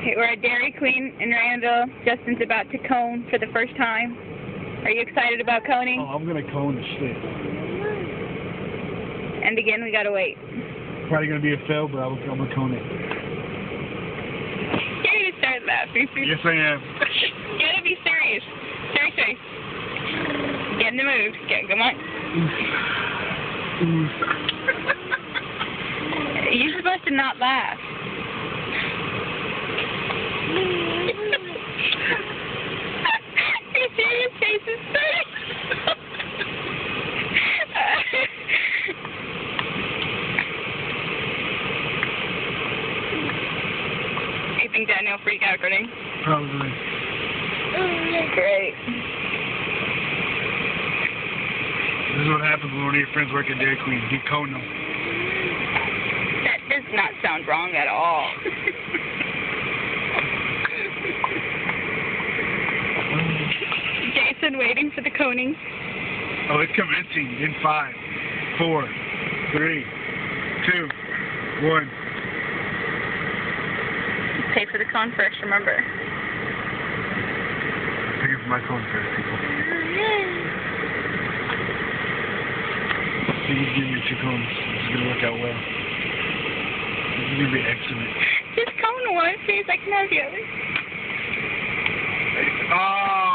Okay, we're at Dairy Queen in Randall. Justin's about to cone for the first time. Are you excited about coning? Oh, I'm gonna cone the shit. And again, we gotta wait. Probably gonna be a fail, but I'm gonna cone it. You start laughing. Yes, I am. You gotta be serious. Serious face. Get in the mood. Okay, come on. You're supposed to not laugh. Your serious face is serious. You think Daniel freak out, Courtney? Probably. Great. This is what happens when one of your friends work at Dairy Queen. You cone them. That does not sound wrong at all. Jason waiting for the coning. Oh, it's commencing in 5, 4, 3, 2, 1. Pay for the cone first, remember. Paying for my cone first, people. You can give me 2 cones. This is gonna work out well. This is gonna be excellent. Just cone one, please. I can have the other. Oh!